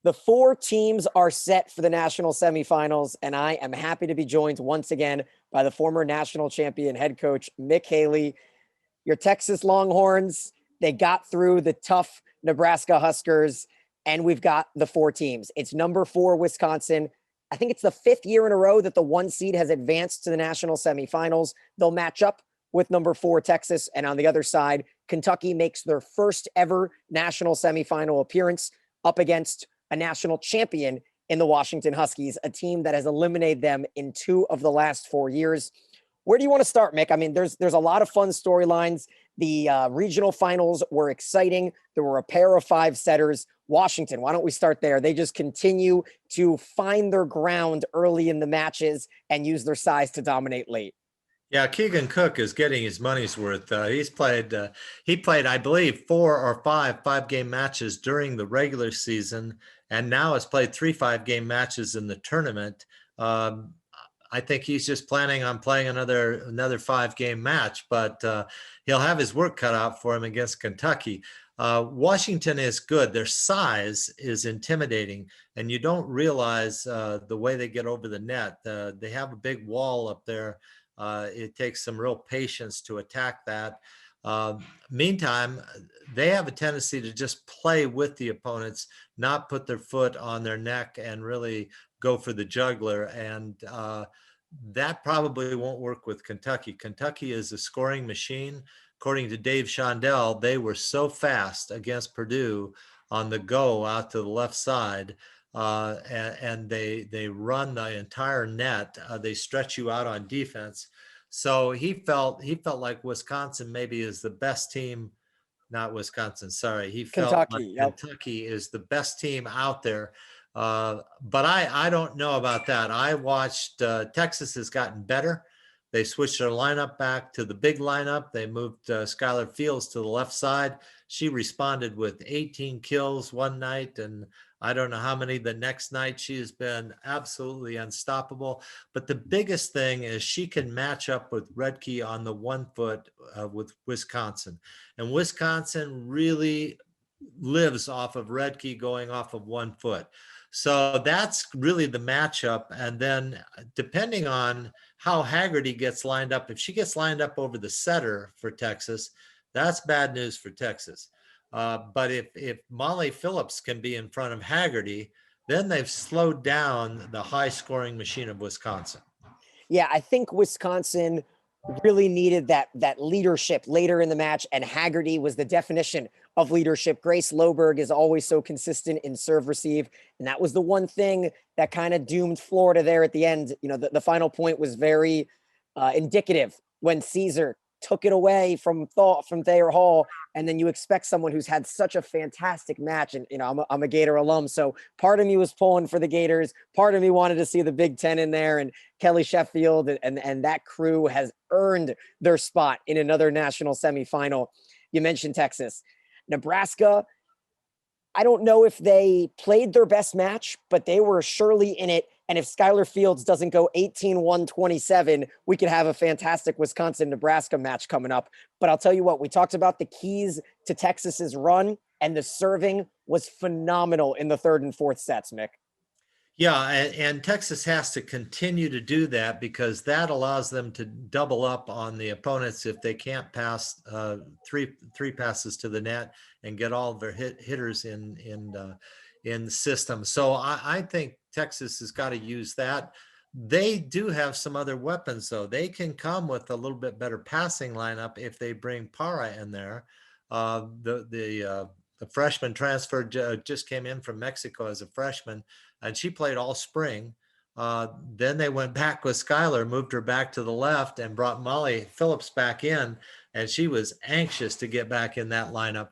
The four teams are set for the national semifinals, and I am happy to be joined once again by the former national champion head coach, Mick Haley. Your Texas Longhorns, they got through the tough Nebraska Huskers, and we've got the four teams. It's number 4, Wisconsin. I think it's the 5th year in a row that the 1 seed has advanced to the national semifinals. They'll match up with number 4, Texas, and on the other side, Kentucky makes their first ever national semifinal appearance up against a national champion in the Washington Huskies, a team that has eliminated them in 2 of the last 4 years. Where do you want to start, Mick? I mean, there's a lot of fun storylines. The regional finals were exciting. There were a pair of 5 setters. Washington, why don't we start there? They just continue to find their ground early in the matches and use their size to dominate late. Yeah, Keegan Cook is getting his money's worth. He played, I believe, 4 or 5 5-game matches during the regular season, and now has played 3 5-game matches in the tournament. I think he's just planning on playing another 5-game match, but he'll have his work cut out for him against Kentucky. Washington is good. Their size is intimidating, and you don't realize the way they get over the net. They have a big wall up there. It takes some real patience to attack that. Meantime, they have a tendency to just play with the opponents, not put their foot on their neck and really go for the jugular. And that probably won't work with Kentucky. Kentucky is a scoring machine. According to Dave Shondell, they were so fast against Purdue on the go out to the left side. And they run the entire net. They stretch you out on defense. So he felt like Wisconsin maybe is the best team, not Wisconsin. Sorry, he felt Kentucky, like Kentucky is the best team out there. But I don't know about that. I watched Texas has gotten better. They switched their lineup back to the big lineup. They moved Skylar Fields to the left side. She responded with 18 kills one night, and I don't know how many the next night. She has been absolutely unstoppable. But the biggest thing is she can match up with Redke on the 1 foot with Wisconsin. And Wisconsin really lives off of Redke going off of 1 foot. So that's really the matchup. And then depending on how Haggerty gets lined up, if she gets lined up over the setter for Texas, that's bad news for Texas. But if Molly Phillips can be in front of Haggerty, then they've slowed down the high scoring machine of Wisconsin. Yeah, I think Wisconsin really needed that leadership later in the match, and Haggerty was the definition of leadership. Grace Loberg is always so consistent in serve receive, and that was the one thing that kind of doomed Florida there at the end. You know, the final point was very indicative when Caesar took it away from Thayer Hall, and then you expect someone who's had such a fantastic match. And, you know, I'm a Gator alum, so part of me was pulling for the Gators. Part of me wanted to see the Big Ten in there, and Kelly Sheffield and that crew has earned their spot in another national semifinal. You mentioned Texas. Nebraska, I don't know if they played their best match, but they were surely in it. And if Skylar Fields doesn't go 18-1-27, we could have a fantastic Wisconsin-Nebraska match coming up. But I'll tell you what, we talked about the keys to Texas's run, and the serving was phenomenal in the 3rd and 4th sets, Mick. Yeah, and Texas has to continue to do that because that allows them to double up on the opponents if they can't pass three passes to the net and get all of their hitters in the system. So I think Texas has got to use that. They do have some other weapons, though. They can come with a little bit better passing lineup if they bring Para in there. The freshman transfer just came in from Mexico as a freshman, and she played all spring. Then they went back with Skylar, moved her back to the left, and brought Molly Phillips back in, and she was anxious to get back in that lineup.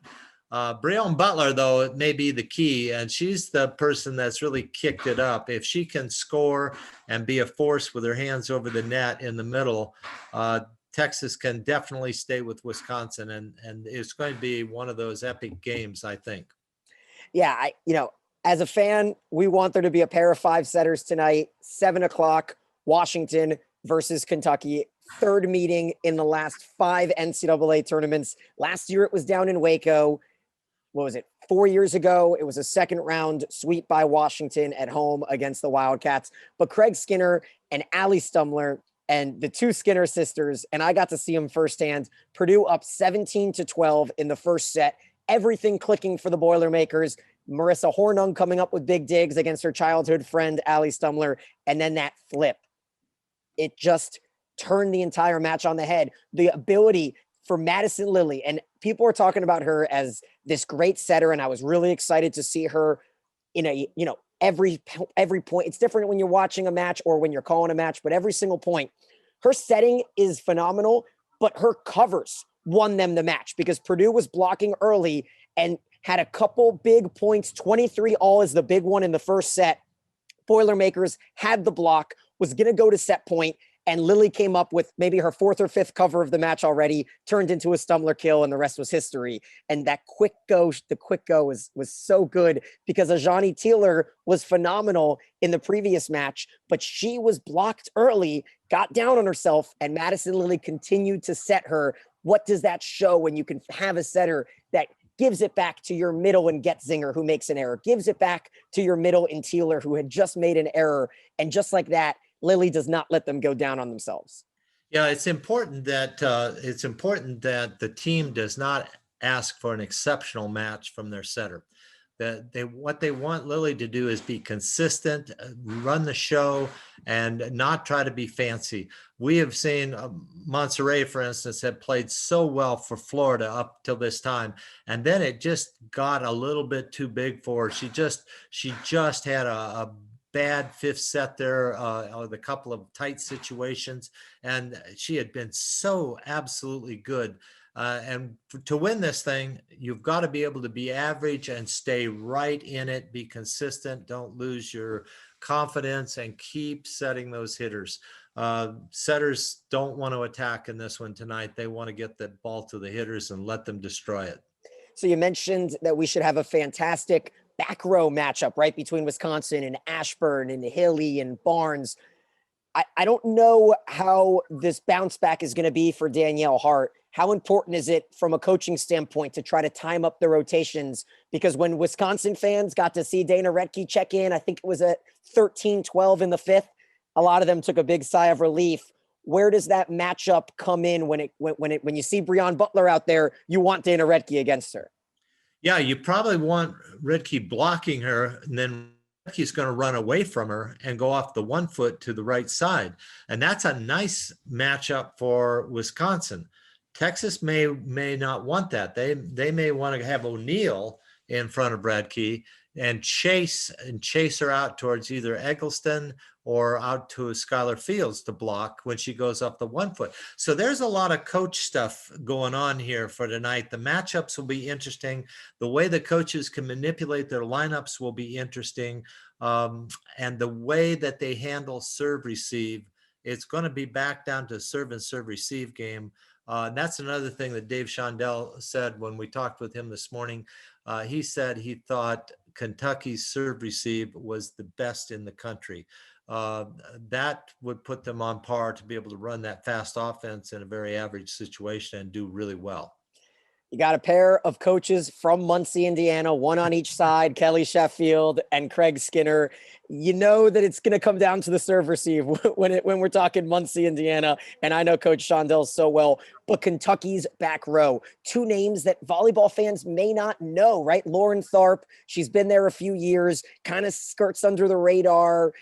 Breon Butler, though, may be the key, and she's the person that's really kicked it up. If she can score and be a force with her hands over the net in the middle, Texas can definitely stay with Wisconsin, and it's going to be one of those epic games, I think. Yeah, as a fan, we want there to be a pair of 5 setters tonight, 7:00, Washington versus Kentucky. 3rd meeting in the last 5 NCAA tournaments. Last year it was down in Waco. What was it? 4 years ago, it was a second round sweep by Washington at home against the Wildcats. But Craig Skinner and Allie Stumler and the two Skinner sisters, and I got to see them firsthand. Purdue up 17-12 in the first set. Everything clicking for the Boilermakers. Marissa Hornung coming up with big digs against her childhood friend, Allie Stumler. And then that flip. It just turned the entire match on the head. The ability for Madison Lilly, and people are talking about her as this great setter, and I was really excited to see her in a, every point. It's different when you're watching a match or when you're calling a match, but every single point, her setting is phenomenal, but her covers won them the match because Purdue was blocking early and had a couple big points. 23 all is the big one in the first set. Boilermakers had the block, was going to go to set point, and Lilly came up with maybe her fourth or fifth cover of the match already, turned into a Stumler kill, and the rest was history. And that the quick go was so good because Ajani Teeler was phenomenal in the previous match, but she was blocked early, got down on herself, and Madison Lilly continued to set her. What does that show when you can have a setter that gives it back to your middle in Getzinger, who makes an error, gives it back to your middle in Teeler, who had just made an error, and just like that, Lilly does not let them go down on themselves. Yeah, it's important that the team does not ask for an exceptional match from their setter. What they want Lilly to do is be consistent, run the show, and not try to be fancy. We have seen Monserrat, for instance, had played so well for Florida up till this time, and then it just got a little bit too big for her. She just had a bad fifth set there with a couple of tight situations, and she had been so absolutely good. And to win this thing, you've got to be able to be average and stay right in it, be consistent, don't lose your confidence, and keep setting those hitters. Setters don't want to attack in this one tonight. They want to get the ball to the hitters and let them destroy it. So you mentioned that we should have a fantastic back row matchup, right, between Wisconsin and Ashburn and Haley and Barnes. I don't know how this bounce back is going to be for Danielle Hart. How important is it from a coaching standpoint to try to time up the rotations? Because when Wisconsin fans got to see Dana Rettke check in, I think it was at 13-12 in the fifth, a lot of them took a big sigh of relief. Where does that matchup come in when you see Breon Butler out there, you want Dana Rettke against her? Yeah, you probably want Rettke blocking her, and then Rettke's going to run away from her and go off the 1 foot to the right side. And that's a nice matchup for Wisconsin. Texas may not want that. They may want to have O'Neal in front of Rettke and chase her out towards either Eggleston or out to Skylar Fields to block when she goes up the 1 foot. So there's a lot of coach stuff going on here for tonight. The matchups will be interesting. The way the coaches can manipulate their lineups will be interesting. And the way that they handle serve receive, it's going to be back down to serve and serve receive game. And that's another thing that Dave Shondell said when we talked with him this morning. He said he thought Kentucky's serve receive was the best in the country. That would put them on par to be able to run that fast offense in a very average situation and do really well. You got a pair of coaches from Muncie, Indiana, one on each side, Kelly Sheffield and Craig Skinner. You know that it's going to come down to the serve receive when we're talking Muncie, Indiana. And I know Coach Shondell so well, but Kentucky's back row, two names that volleyball fans may not know, right? Lauren Tharp, she's been there a few years, kind of skirts under the radar,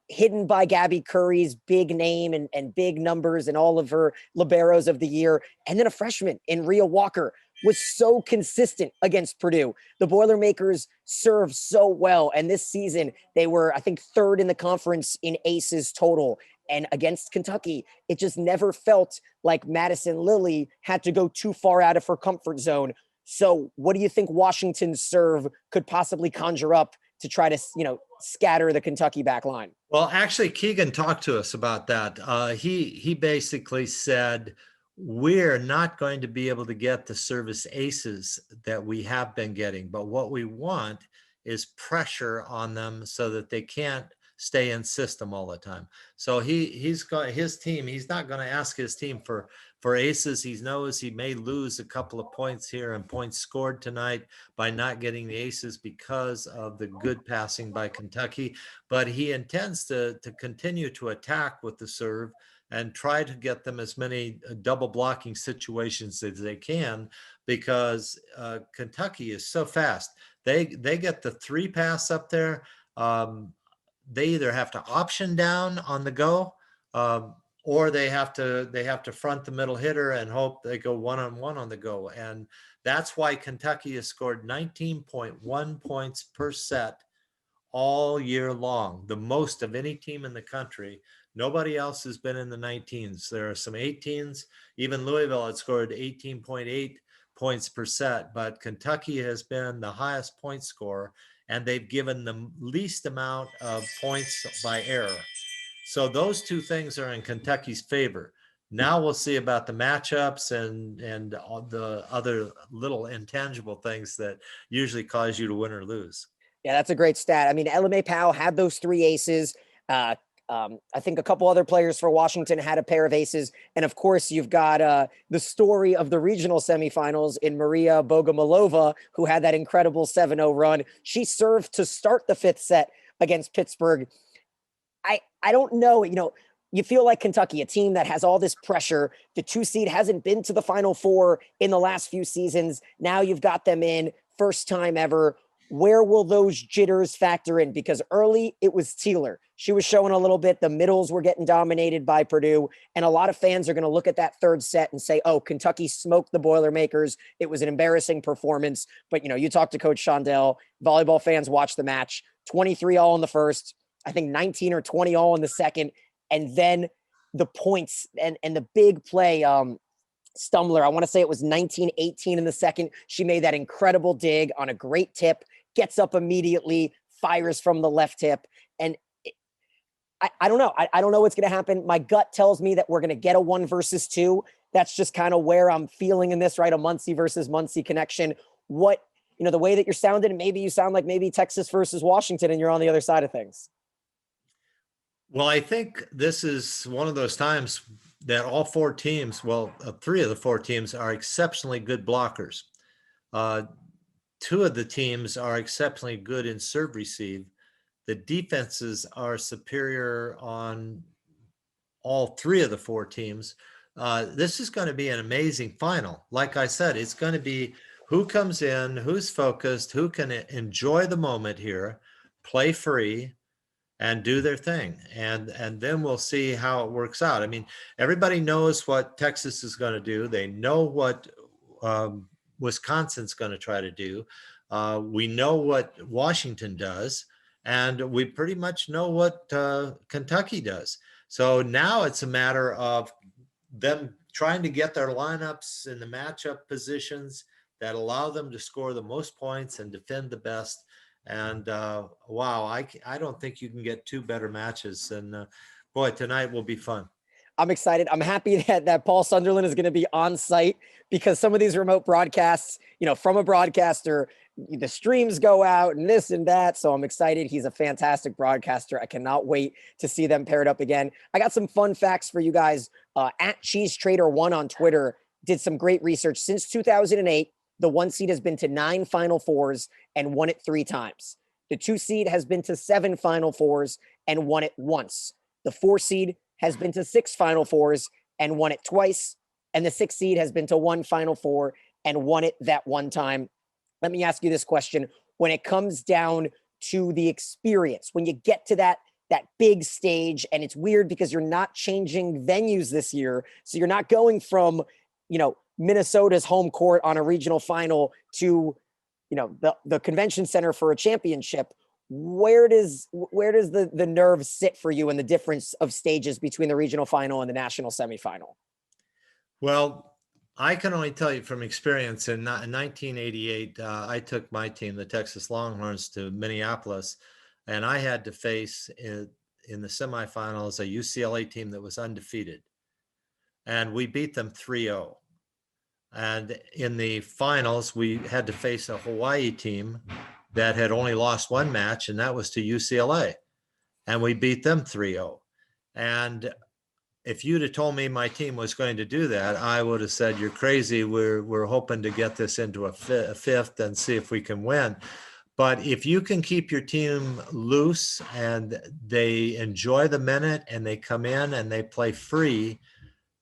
hidden by Gabby Curry's big name and big numbers and all of her liberos of the year. And then a freshman in Rhea Walker was so consistent against Purdue. The Boilermakers serve so well. And this season, they were, I think, third in the conference in aces total. And against Kentucky, it just never felt like Madison Lilly had to go too far out of her comfort zone. So what do you think Washington's serve could possibly conjure up to try to, scatter the Kentucky back line? Well, actually, Keegan talked to us about that. He basically said, we're not going to be able to get the service aces that we have been getting, but what we want is pressure on them so that they can't stay in system all the time. So he's got his team. He's not going to ask his team for For aces, he knows he may lose a couple of points here and points scored tonight by not getting the aces because of the good passing by Kentucky. But he intends to continue to attack with the serve and try to get them as many double blocking situations as they can, because Kentucky is so fast. They get the three pass up there. They either have to option down on the go, or they have to front the middle hitter and hope they go one-on-one on the go. And that's why Kentucky has scored 19.1 points per set all year long, the most of any team in the country. Nobody else has been in the 19s. There are some 18s. Even Louisville had scored 18.8 points per set, but Kentucky has been the highest point scorer, and they've given the least amount of points by error. So those two things are in Kentucky's favor. Now we'll see about the matchups and all the other little intangible things that usually cause you to win or lose. Yeah, that's a great stat. I mean, LMA Powell had those three aces. I think a couple other players for Washington had a pair of aces. And of course, you've got the story of the regional semifinals in Maria Bogomolova, who had that incredible 7-0 run. She served to start the fifth set against Pittsburgh. I don't know, you feel like Kentucky, a team that has all this pressure. The 2 seed hasn't been to the Final Four in the last few seasons. Now you've got them in, first time ever. Where will those jitters factor in? Because early it was Teeler. She was showing a little bit. The middles were getting dominated by Purdue. And a lot of fans are going to look at that third set and say, oh, Kentucky smoked the Boilermakers. It was an embarrassing performance. But, you talk to Coach Shondell, volleyball fans watch the match, 23 all in the first, I think 19 or 20 all in the second. And then the points and the big play, Stumler, I want to say it was 19-18 in the second. She made that incredible dig on a great tip, gets up immediately, fires from the left hip. And I don't know. I don't know what's going to happen. My gut tells me that we're going to get a 1 versus 2. That's just kind of where I'm feeling in this, right? A Muncie versus Muncie connection. What, the way that you're sounding, maybe you sound like maybe Texas versus Washington and you're on the other side of things. Well, I think this is one of those times that all 4 teams, 3 of the 4 teams are exceptionally good blockers. 2 of the teams are exceptionally good in serve receive. The defenses are superior on all 3 of the 4 teams. This is going to be an amazing final. Like I said, it's going to be who comes in, who's focused, who can enjoy the moment here, play free, and do their thing. And then we'll see how it works out. I mean, everybody knows what Texas is going to do. They know what Wisconsin's going to try to do. We know what Washington does, and we pretty much know what Kentucky does. So now it's a matter of them trying to get their lineups in the matchup positions that allow them to score the most points and defend the best. And wow, I don't think you can get 2 better matches. And boy, tonight will be fun. I'm excited. I'm happy that Paul Sunderland is going to be on site, because some of these remote broadcasts, from a broadcaster, the streams go out and this and that. So I'm excited. He's a fantastic broadcaster. I cannot wait to see them paired up again. I got some fun facts for you guys. At Cheese Trader 1 on Twitter did some great research. Since 2008, the 1 seed has been to 9 Final Fours and won it 3 times. The 2 seed has been to 7 Final Fours and won it once. The 4 seed has been to 6 Final Fours and won it twice. And the 6 seed has been to 1 Final Four and won it that one time. Let me ask you this question. When it comes down to the experience, when you get to that big stage, and it's weird because you're not changing venues this year. So you're not going from, Minnesota's home court on a regional final to, the convention center for a championship. Where does the nerve sit for you in the difference of stages between the regional final and the national semifinal? Well, I can only tell you from experience. In 1988, I took my team, the Texas Longhorns, to Minneapolis, and I had to face in the semifinals a UCLA team that was undefeated, and we beat them 3-0. And in the finals, we had to face a Hawaii team that had only lost 1 match, and that was to UCLA. And we beat them 3-0. And if you'd have told me my team was going to do that, I would have said, you're crazy. We're hoping to get this into a fifth and see if we can win. But if you can keep your team loose and they enjoy the minute and they come in and they play free,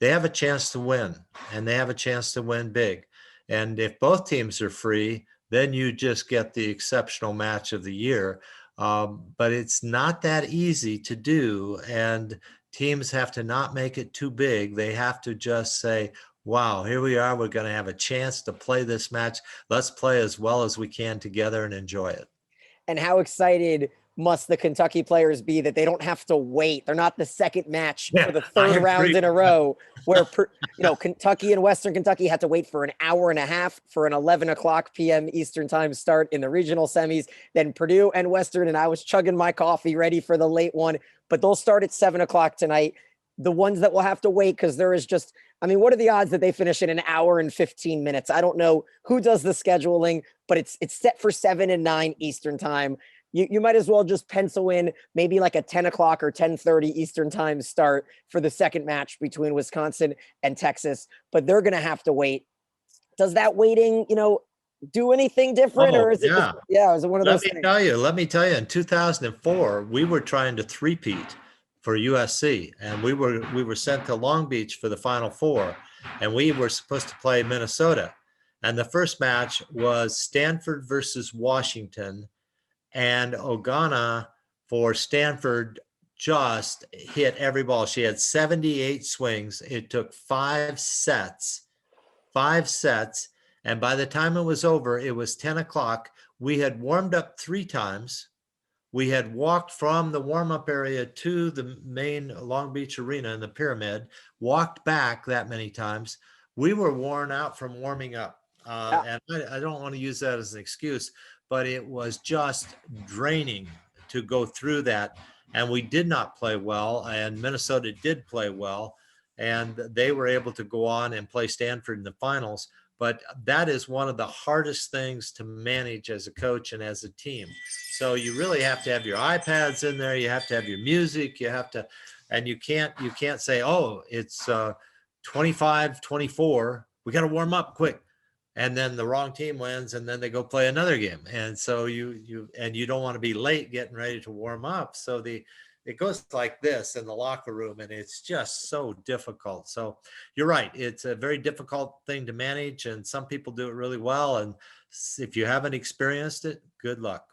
they have a chance to win, and they have a chance to win big. And if both teams are free, then you just get the exceptional match of the year. But it's not that easy to do, and teams have to not make it too big. They have to just say, wow, here we are. We're going to have a chance to play this match. Let's play as well as we can together and enjoy it. And how excited must the Kentucky players be that they don't have to wait? They're not the second match for the third round in a row where, Kentucky and Western Kentucky had to wait for an hour and a half for an 11 o'clock p.m. Eastern time start in the regional semis. Then Purdue and Western, and I was chugging my coffee ready for the late one, but they'll start at 7 o'clock tonight. The ones that will have to wait, because there is just, what are the odds that they finish in an hour and 15 minutes? I don't know who does the scheduling, but it's set for 7 and 9 Eastern time. You might as well just pencil in maybe like a 10 o'clock or 10:30 Eastern time start for the second match between Wisconsin and Texas, but they're going to have to wait. Does that waiting, do anything different, or is it yeah. is it one of those things? Let me tell you, in 2004, we were trying to three-peat for USC, and we were sent to Long Beach for the Final Four, and we were supposed to play Minnesota. And the first match was Stanford versus Washington, and Ogana for Stanford just hit every ball. She had 78 swings. It took 5 sets. And by the time it was over, it was 10 o'clock. We had warmed up 3 times. We had walked from the warm-up area to the main Long Beach Arena in the Pyramid, walked back that many times. We were worn out from warming up. And I don't want to use that as an excuse, but it was just draining to go through that. And we did not play well, and Minnesota did play well, and they were able to go on and play Stanford in the finals. But that is one of the hardest things to manage as a coach and as a team. So you really have to have your iPads in there. You have to have your music. You have to, and you can't say, oh, it's 25-24. We got to warm up quick. And then the wrong team wins, and then they go play another game. And so you don't want to be late getting ready to warm up. So it goes like this in the locker room, and it's just so difficult. So you're right. It's a very difficult thing to manage, and some people do it really well. And if you haven't experienced it, good luck.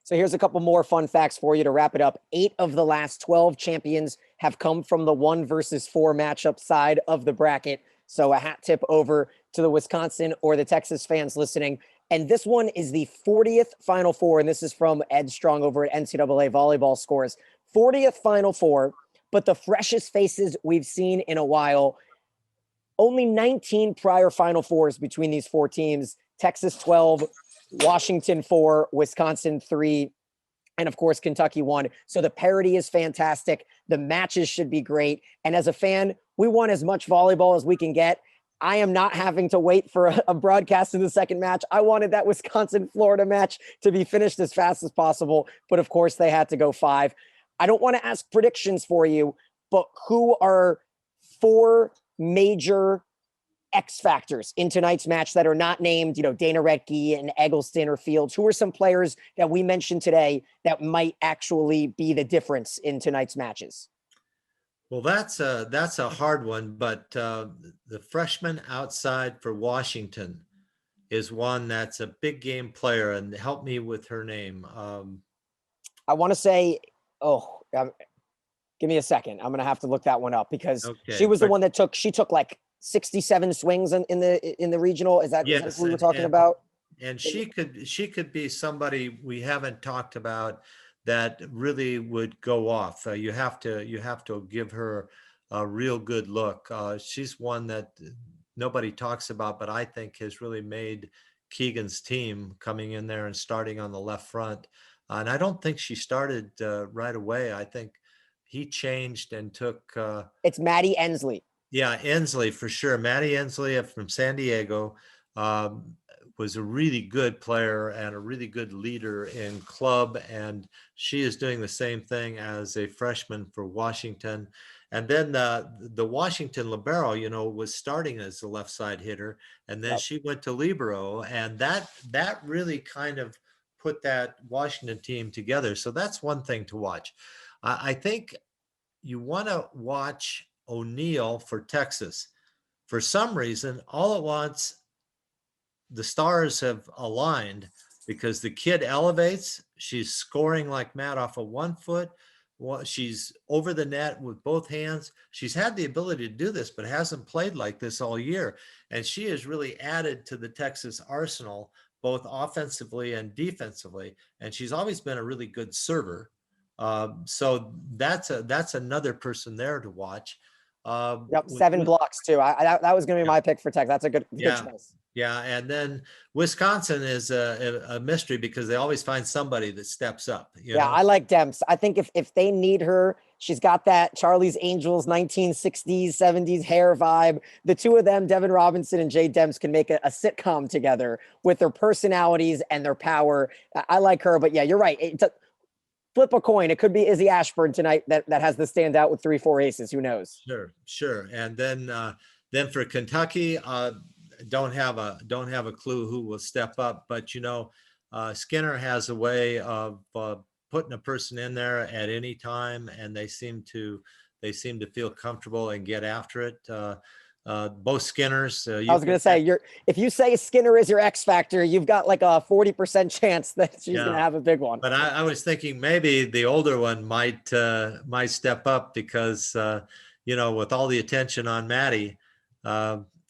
So here's a couple more fun facts for you to wrap it up. 8 of the last 12 champions have come from the 1 versus 4 matchup side of the bracket. So a hat tip over to the Wisconsin or the Texas fans listening. And this one is the 40th Final Four, and this is from Ed Strong over at NCAA Volleyball Scores. 40th Final Four, but the freshest faces we've seen in a while. Only 19 prior Final Fours between these 4 teams. Texas 12, Washington 4, Wisconsin 3, and of course, Kentucky 1. So the parity is fantastic. The matches should be great. And as a fan, we want as much volleyball as we can get. I am not having to wait for a broadcast in the second match. I wanted that Wisconsin-Florida match to be finished as fast as possible. But of course, they had to go 5. I don't want to ask predictions for you, but who are 4 major X factors in tonight's match that are not named, Dana Retke and Eggleston or Fields? Who are some players that we mentioned today that might actually be the difference in tonight's matches? Well, that's a hard one, but the freshman outside for Washington is one that's a big game player, and help me with her name. I want to say, give me a second. I'm going to have to look that one up because she was the one that took like 67 swings in the regional. Is that what we were talking about? And she could be somebody we haven't talked about that really would go off. You have to give her a real good look. She's one that nobody talks about, but I think has really made Keegan's team coming in there and starting on the left front. And I don't think she started right away. I think he changed and took. It's Maddie Ensley. Yeah, Ensley for sure. Maddie Ensley from San Diego was a really good player and a really good leader in club, and she is doing the same thing as a freshman for Washington. And then the Washington libero, was starting as the left side hitter, and then Yep. she went to libero, and that really kind of put that Washington team together. So that's one thing to watch. I think you want to watch O'Neal for Texas. For some reason, all at once, the stars have aligned because the kid elevates. She's scoring like mad off of 1 foot. She's over the net with both hands. She's had the ability to do this, but hasn't played like this all year. And she has really added to the Texas arsenal, both offensively and defensively. And she's always been a really good server. So that's another person there to watch. Yep, 7 blocks too. That was going to be my pick for Tech. That's a good yeah. choice. Yeah, and then Wisconsin is a mystery because they always find somebody that steps up. Yeah, I like Demps. I think if they need her, she's got that Charlie's Angels 1960s, 70s hair vibe. The two of them, Devin Robinson and Jay Demps, can make a sitcom together with their personalities and their power. I like her, but yeah, you're right. Flip a coin. It could be Izzy Ashburn tonight that has the standout with 3-4 aces. Who knows? Sure. And then for Kentucky, don't have a clue who will step up, but Skinner has a way of putting a person in there at any time, and they seem to feel comfortable and get after it. Both Skinners. I was going to say, if you say Skinner is your X factor, you've got like a 40% chance that she's going to have a big one. But I was thinking maybe the older one might step up because with all the attention on Maddie,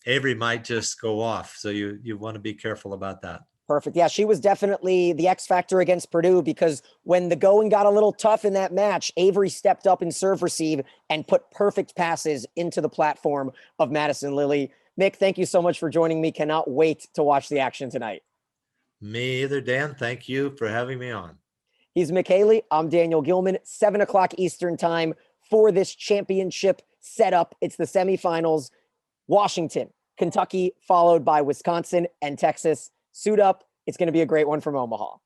Avery might just go off. So you want to be careful about that. Perfect. Yeah, she was definitely the X factor against Purdue because when the going got a little tough in that match, Avery stepped up in serve receive and put perfect passes into the platform of Madison Lilly. Mick, thank you so much for joining me. Cannot wait to watch the action tonight. Me either, Dan. Thank you for having me on. He's Mick Haley. I'm Daniel Gillman. 7 o'clock Eastern time for this championship setup. It's the semifinals. Washington, Kentucky, followed by Wisconsin and Texas. Suit up. It's going to be a great one from Omaha.